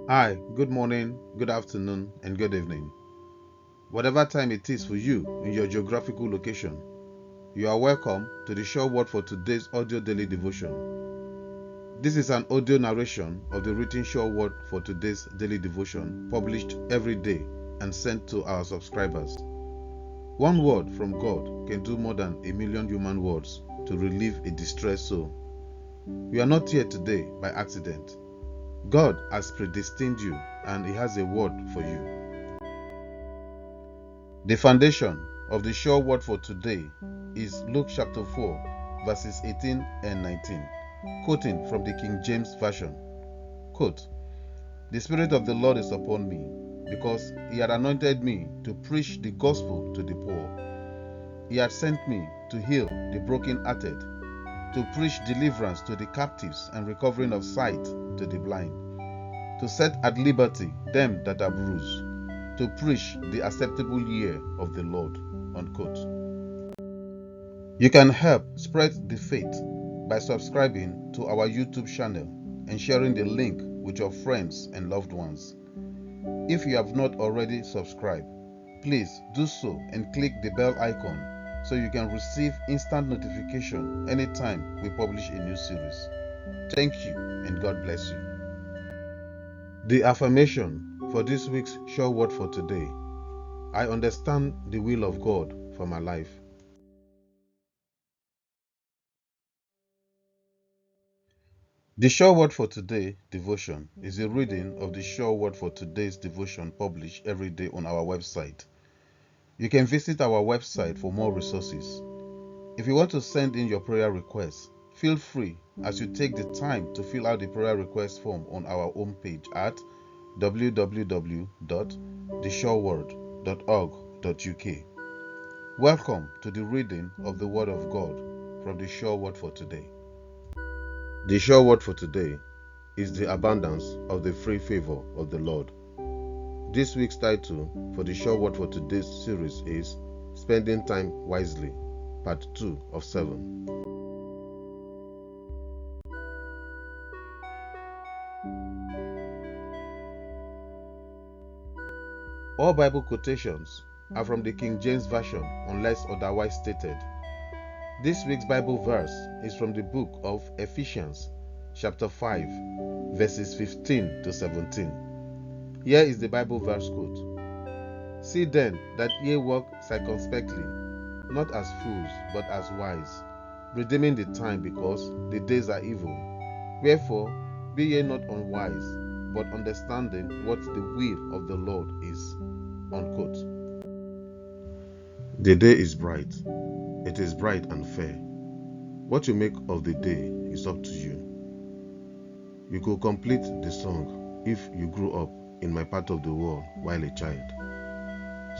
Hi, good morning, good afternoon, and good evening. Whatever time it is for you in your geographical location, you are welcome to the Sure Word for today's audio daily devotion. This is an audio narration of the written Sure Word for today's daily devotion, published every day and sent to our subscribers. One word from God can do more than 1,000,000 human words to relieve a distressed soul. You are not here today by accident. God has predestined you and He has a word for you. The foundation of the sure word for today is Luke chapter 4, verses 18 and 19, quoting from the King James Version. Quote, "The Spirit of the Lord is upon me, because He had anointed me to preach the gospel to the poor. He had sent me to heal the brokenhearted, to preach deliverance to the captives and recovering of sight to the blind, to set at liberty them that are bruised, to preach the acceptable year of the Lord." Unquote. You can help spread the faith by subscribing to our YouTube channel and sharing the link with your friends and loved ones. If you have not already subscribed, please do so and click the bell icon so you can receive instant notification anytime we publish a new series. Thank you and God bless you. The affirmation for this week's sure word for today: I understand the will of God for my life. The sure word for today devotion is a reading of the sure word for today's devotion published every day on our website. You can visit our website for more resources. If you want to send in your prayer requests, feel free as you take the time to fill out the prayer request form on our homepage at www.theshoreword.org.uk. Welcome to the reading of the Word of God from the Sure Word for today. The Sure Word for today is the abundance of the free favor of the Lord. This week's title for the Sure Word for today's series is Spending Time Wisely, Part 2 of 7. All Bible quotations are from the King James Version unless otherwise stated. This week's Bible verse is from the book of Ephesians, chapter 5, verses 15 to 17. Here is the Bible verse quote. "See then that ye walk circumspectly, not as fools, but as wise, redeeming the time, because the days are evil. Wherefore, be ye not unwise, but understanding what the will of the Lord is." Unquote. The day is bright. It is bright and fair. What you make of the day is up to you. You could complete the song if you grew up in my part of the world while a child.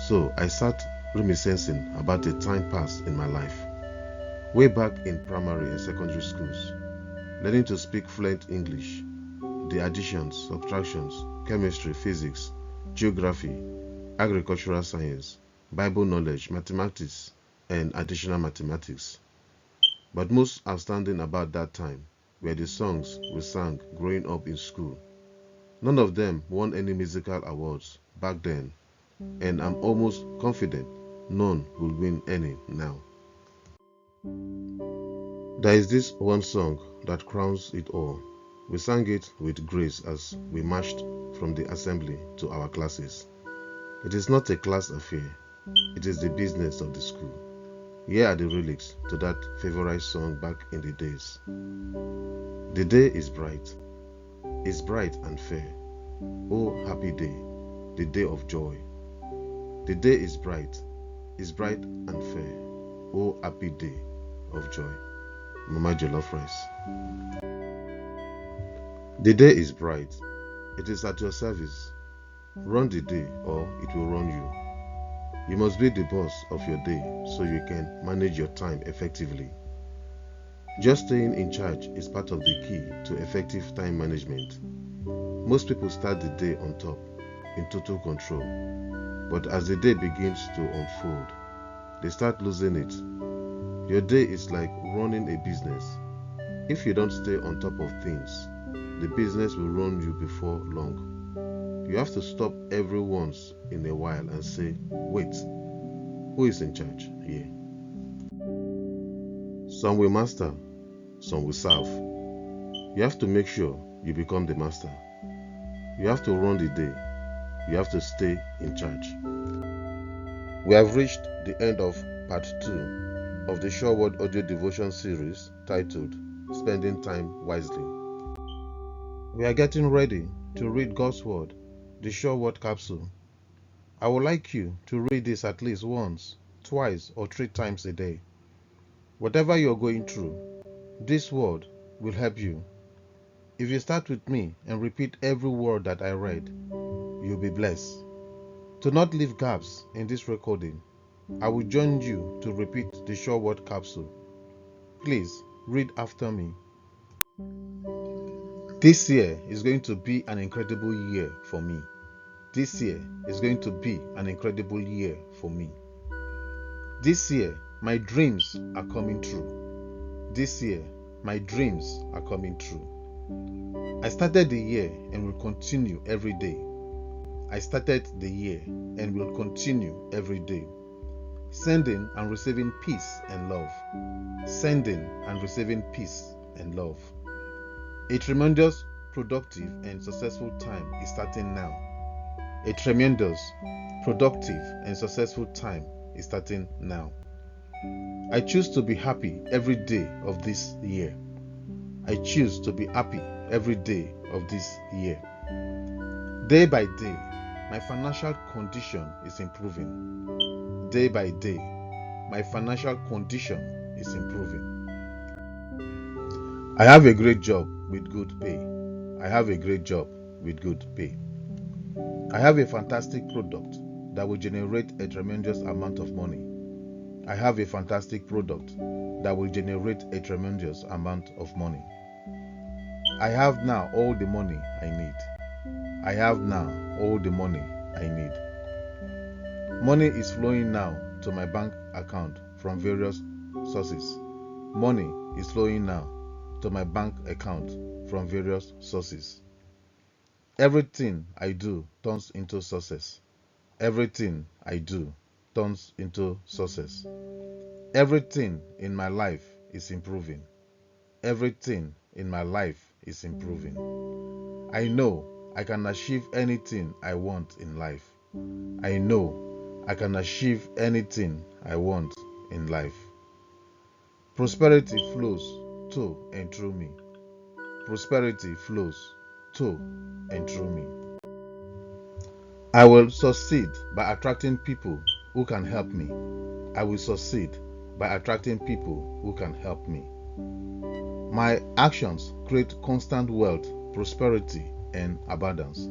So I sat reminiscing about a time past in my life, way back in primary and secondary schools, learning to speak fluent English, the additions, subtractions, chemistry, physics, geography, agricultural science, Bible knowledge, mathematics, and additional mathematics. But most outstanding about that time were the songs we sang growing up in school. None of them won any musical awards back then, and I'm almost confident none will win any now. There is this one song that crowns it all. We sang it with grace as we marched from the assembly to our classes. It is not a class affair, it is the business of the school. Here are the lyrics to that favorite song back in the days. The day is bright and fair. Oh, happy day, the day of joy. The day is bright and fair. Oh, happy day of joy. Mama Jollof Rice. The day is bright. It is at your service. Run the day or it will run you. You must be the boss of your day so you can manage your time effectively. Just staying in charge is part of the key to effective time management. Most people start the day on top, in total control. But as the day begins to unfold, they start losing it. Your day is like running a business. If you don't stay on top of things, the business will run you before long. You have to stop every once in a while and say, wait, who is in charge here? Some will master, some will serve. You have to make sure you become the master. You have to run the day. You have to stay in charge. We have reached the end of part 2 of the Sure Word audio devotion series titled Spending Time Wisely. We are getting ready to read God's Word, the Sure Word capsule. I would like you to read this at least once, twice, or 3 times a day. Whatever you're going through, this word will help you. If you start with me and repeat every word that I read, you'll be blessed. To not leave gaps in this recording, I will join you to repeat the Sure Word capsule. Please read after me. This year is going to be an incredible year for me. This year is going to be an incredible year for me. This year, my dreams are coming true. This year, my dreams are coming true. I started the year and will continue every day. I started the year and will continue every day. Sending and receiving peace and love. Sending and receiving peace and love. A tremendous, productive, and successful time is starting now. A tremendous, productive, and successful time is starting now. I choose to be happy every day of this year. I choose to be happy every day of this year. Day by day, my financial condition is improving. Day by day, my financial condition is improving. I have a great job with good pay. I have a great job with good pay. I have a fantastic product that will generate a tremendous amount of money. I have a fantastic product that will generate a tremendous amount of money. I have now all the money I need. I have now all the money I need. Money is flowing now to my bank account from various sources. Money is flowing now to my bank account from various sources. Everything I do turns into success. Everything I do turns into success. Everything in my life is improving. Everything in my life is improving. I know I can achieve anything I want in life. I know I can achieve anything I want in life. Prosperity flows to and through me. Prosperity flows to and through me. I will succeed by attracting people who can help me. I will succeed by attracting people who can help me. My actions create constant wealth, prosperity, and abundance.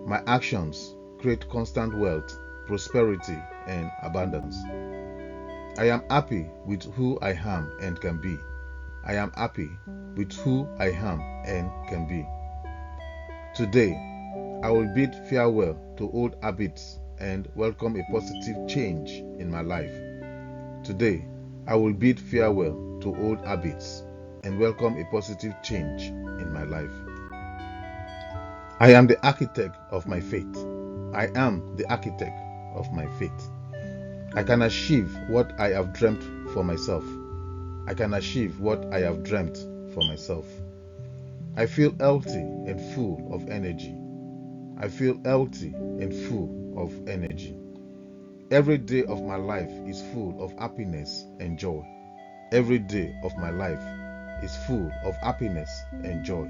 My actions create constant wealth, prosperity, and abundance. I am happy with who I am and can be. I am happy with who I am and can be. Today, I will bid farewell to old habits and welcome a positive change in my life. Today, I will bid farewell to old habits and welcome a positive change in my life. I am the architect of my fate. I am the architect of my fate. I can achieve what I have dreamt for myself. I can achieve what I have dreamt for myself. I feel healthy and full of energy. I feel healthy and full of energy. Every day of my life is full of happiness and joy. Every day of my life is full of happiness and joy.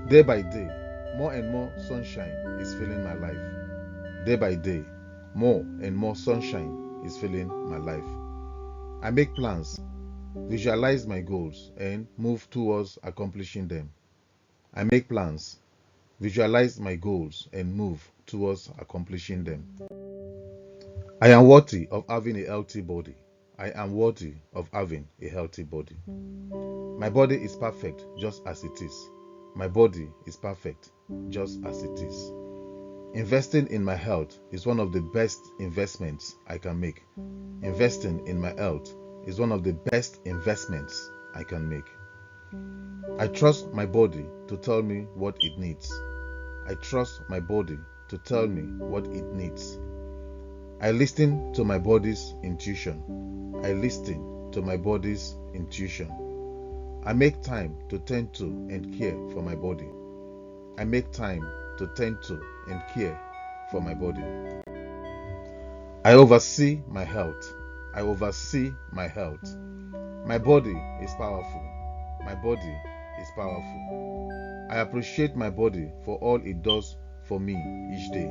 Day by day, more and more sunshine is filling my life. Day by day, more and more sunshine is filling my life. I make plans, visualize my goals, and move towards accomplishing them. I make plans, visualize my goals, and move towards accomplishing them. I am worthy of having a healthy body. I am worthy of having a healthy body. My body is perfect just as it is. My body is perfect just as it is. Investing in my health is one of the best investments I can make. Investing in my health is one of the best investments I can make. I trust my body to tell me what it needs. I trust my body to tell me what it needs. I listen to my body's intuition. I listen to my body's intuition. I make time to tend to and care for my body. I make time to tend to and care for my body. I oversee my health. I oversee my health. My body is powerful. My body is powerful. I appreciate my body for all it does for me each day.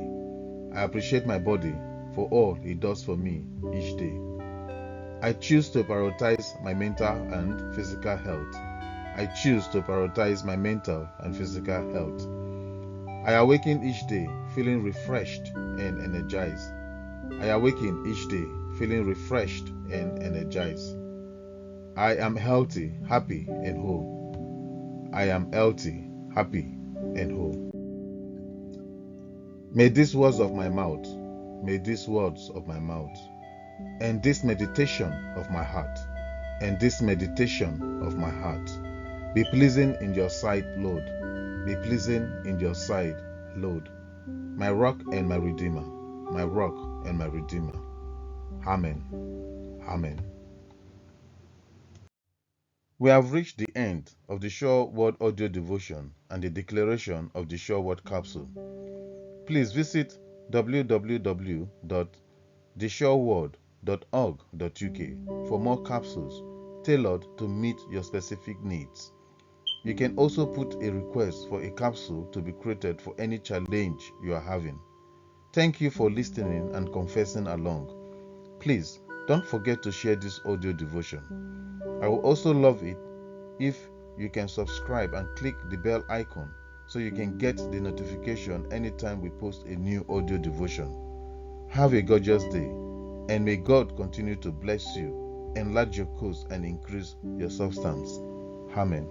I appreciate my body for all it does for me each day. I choose to prioritize my mental and physical health. I choose to prioritize my mental and physical health. I awaken each day feeling refreshed and energized. I awaken each day feeling refreshed and energized. I am healthy, happy, and whole. I am healthy, happy, and whole. May these words of my mouth, may these words of my mouth, and this meditation of my heart, and this meditation of my heart, be pleasing in your sight, Lord. Be pleasing in your sight, Lord. My rock and my redeemer, my rock and my redeemer. Amen. Amen. We have reached the end of the Sure Word audio devotion and the declaration of the Sure Word capsule. Please visit www.thesureword.org.uk for more capsules tailored to meet your specific needs. You can also put a request for a capsule to be created for any challenge you are having. Thank you for listening and confessing along. Please don't forget to share this audio devotion. I will also love it if you can subscribe and click the bell icon so you can get the notification anytime we post a new audio devotion. Have a gorgeous day, and may God continue to bless you, enlarge your coast, and increase your substance. Amen.